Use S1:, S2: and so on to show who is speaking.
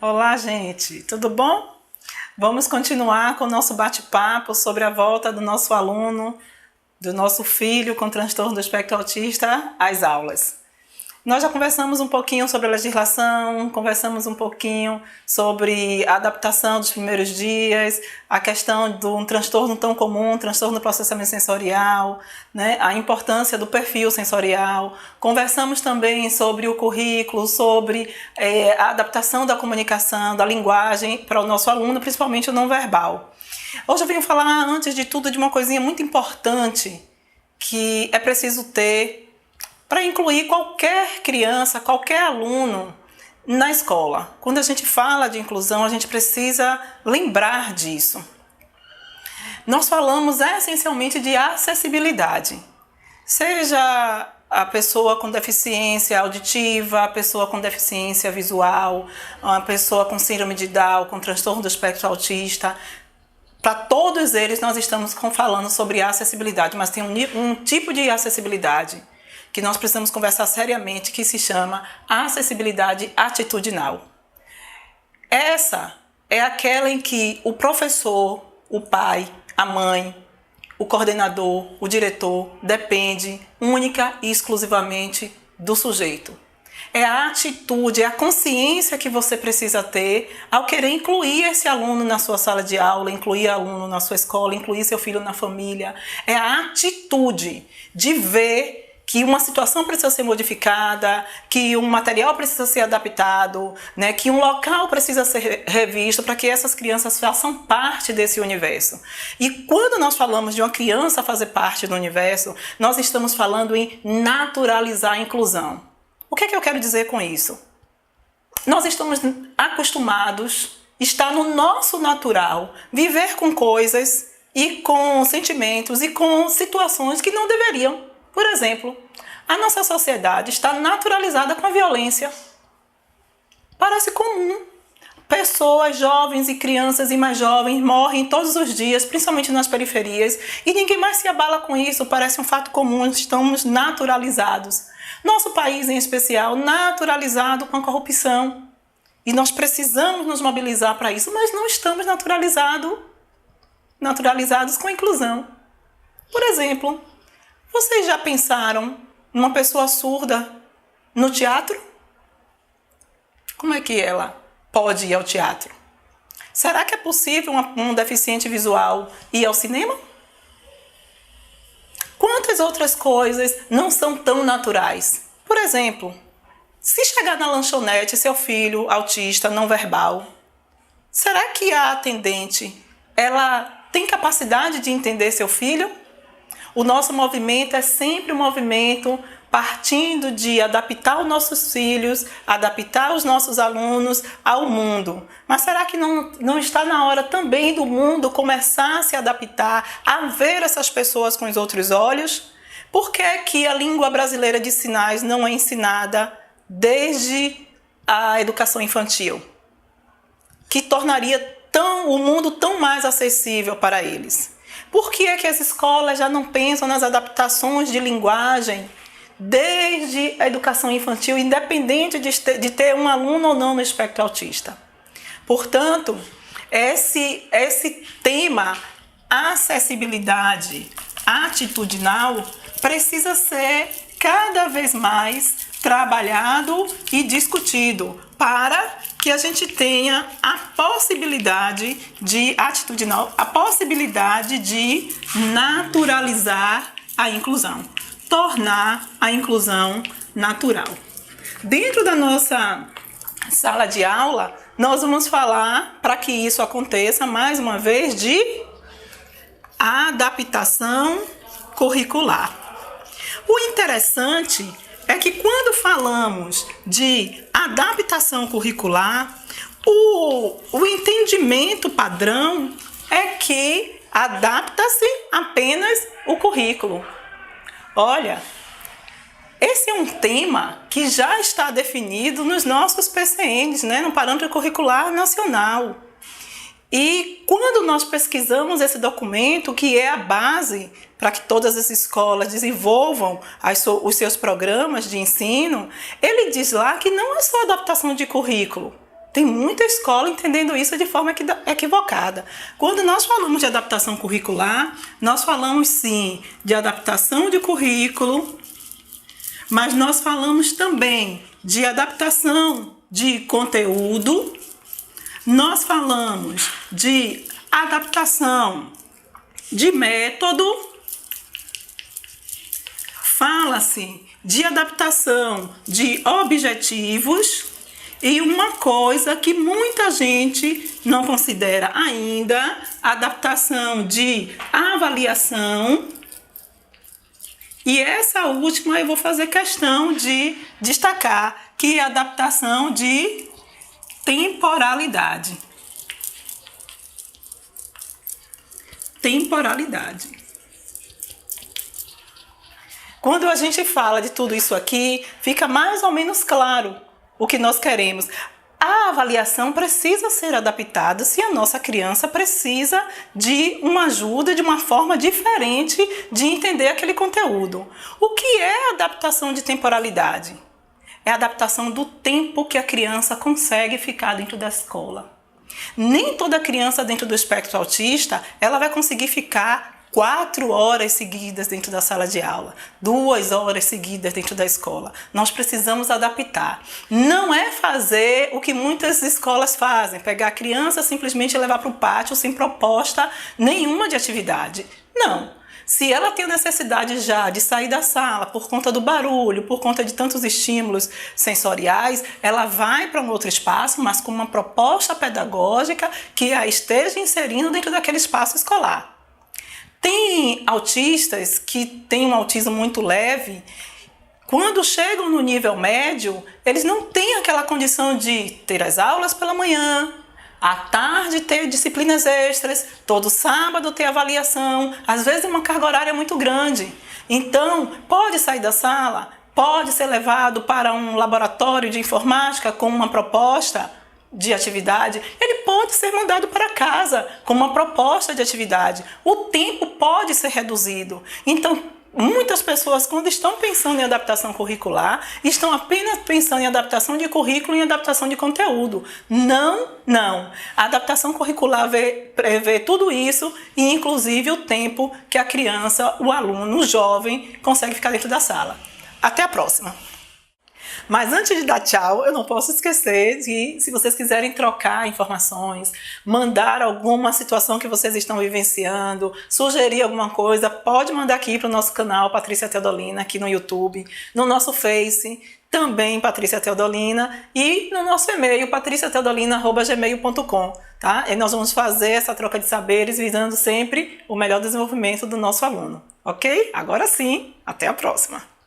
S1: Olá, gente, tudo bom? Vamos continuar com o nosso bate-papo sobre a volta do nosso aluno, do nosso filho com transtorno do espectro autista às aulas. Nós já conversamos um pouquinho sobre a legislação, conversamos um pouquinho sobre a adaptação dos primeiros dias, a questão de um transtorno tão comum, transtorno do processamento sensorial, né? A importância do perfil sensorial. Conversamos também sobre o currículo, sobre a adaptação da comunicação, da linguagem para o nosso aluno, principalmente o não verbal. Hoje eu venho falar, antes de tudo, de uma coisinha muito importante que é preciso ter para incluir qualquer criança, qualquer aluno na escola. Quando a gente fala de inclusão, a gente precisa lembrar disso. Nós falamos essencialmente de acessibilidade. Seja a pessoa com deficiência auditiva, a pessoa com deficiência visual, a pessoa com síndrome de Down, com transtorno do espectro autista. Para todos eles nós estamos falando sobre acessibilidade, mas tem um tipo de acessibilidade que nós precisamos conversar seriamente, que se chama acessibilidade atitudinal. Essa é aquela em que o professor, o pai, a mãe, o coordenador, o diretor, depende única e exclusivamente do sujeito. É a atitude, é a consciência que você precisa ter ao querer incluir esse aluno na sua sala de aula, incluir aluno na sua escola, incluir seu filho na família. É a atitude de ver que uma situação precisa ser modificada, que um material precisa ser adaptado, né, que um local precisa ser revisto para que essas crianças façam parte desse universo. E quando nós falamos de uma criança fazer parte do universo, nós estamos falando em naturalizar a inclusão. O que é que eu quero dizer com isso? Nós estamos acostumados, está no nosso natural, viver com coisas e com sentimentos e com situações que não deveriam. Por exemplo, a nossa sociedade está naturalizada com a violência. Parece comum. Pessoas jovens e crianças e mais jovens morrem todos os dias, principalmente nas periferias, e ninguém mais se abala com isso, parece um fato comum, estamos naturalizados. Nosso país, em especial, naturalizado com a corrupção. E nós precisamos nos mobilizar para isso, mas não estamos naturalizados com a inclusão. Por exemplo, vocês já pensaram numa pessoa surda no teatro? Como é que ela pode ir ao teatro? Será que é possível um deficiente visual ir ao cinema? Quantas outras coisas não são tão naturais? Por exemplo, se chegar na lanchonete seu filho autista não verbal, será que a atendente ela tem capacidade de entender seu filho? O nosso movimento é sempre um movimento partindo de adaptar os nossos filhos, adaptar os nossos alunos ao mundo. Mas será que não está na hora também do mundo começar a se adaptar, a ver essas pessoas com os outros olhos? Por que que a língua brasileira de sinais não é ensinada desde a educação infantil? Que tornaria o mundo tão mais acessível para eles. Por que é que as escolas já não pensam nas adaptações de linguagem desde a educação infantil, independente de ter um aluno ou não no espectro autista? Portanto, esse tema, acessibilidade atitudinal, precisa ser cada vez mais trabalhado e discutido para que a gente tenha a possibilidade de atitudinal, a possibilidade de naturalizar a inclusão, tornar a inclusão natural. Dentro da nossa sala de aula, nós vamos falar, para que isso aconteça, mais uma vez, de adaptação curricular. O interessante é que quando falamos de adaptação curricular, o entendimento padrão é que adapta-se apenas o currículo. Olha, esse é um tema que já está definido nos nossos PCNs, né, no Parâmetro Curricular Nacional. E quando nós pesquisamos esse documento, que é a base para que todas as escolas desenvolvam os seus programas de ensino, ele diz lá que não é só adaptação de currículo, Tem muita escola entendendo isso de forma equivocada. Quando nós falamos de adaptação curricular, nós falamos sim de adaptação de currículo, mas nós falamos também de adaptação de conteúdo, nós falamos de adaptação de método, fala-se de adaptação de objetivos e uma coisa que muita gente não considera ainda, adaptação de avaliação. E essa última eu vou fazer questão de destacar, que é a adaptação de temporalidade. Temporalidade. Quando a gente fala de tudo isso aqui, fica mais ou menos claro o que nós queremos. A avaliação precisa ser adaptada se a nossa criança precisa de uma ajuda, de uma forma diferente de entender aquele conteúdo. O que é adaptação de temporalidade? É a adaptação do tempo que a criança consegue ficar dentro da escola. Nem toda criança dentro do espectro autista, ela vai conseguir ficar 4 horas seguidas dentro da sala de aula, 2 horas seguidas dentro da escola. Nós precisamos adaptar. Não é fazer o que muitas escolas fazem, pegar a criança simplesmente e levar para o pátio sem proposta nenhuma de atividade. Não. Se ela tem a necessidade já de sair da sala por conta do barulho, por conta de tantos estímulos sensoriais, ela vai para um outro espaço, mas com uma proposta pedagógica que a esteja inserindo dentro daquele espaço escolar. Tem autistas que têm um autismo muito leve, quando chegam no nível médio, eles não têm aquela condição de ter as aulas pela manhã, à tarde ter disciplinas extras, todo sábado ter avaliação, às vezes uma carga horária muito grande. Então, pode sair da sala, pode ser levado para um laboratório de informática com uma proposta de atividade, ele pode ser mandado para casa com uma proposta de atividade. O tempo pode ser reduzido. Então, muitas pessoas, quando estão pensando em adaptação curricular, estão apenas pensando em adaptação de currículo e em adaptação de conteúdo. Não. A adaptação curricular prevê tudo isso e, inclusive, o tempo que a criança, o aluno, o jovem, consegue ficar dentro da sala. Até a próxima! Mas antes de dar tchau, eu não posso esquecer de, se vocês quiserem trocar informações, mandar alguma situação que vocês estão vivenciando, sugerir alguma coisa, pode mandar aqui para o nosso canal Patrícia Teodolina, aqui no YouTube, no nosso Face, também Patrícia Teodolina, e no nosso e-mail, patriciateodolina@gmail.com, tá? E nós vamos fazer essa troca de saberes visando sempre o melhor desenvolvimento do nosso aluno, ok? Agora sim, até a próxima!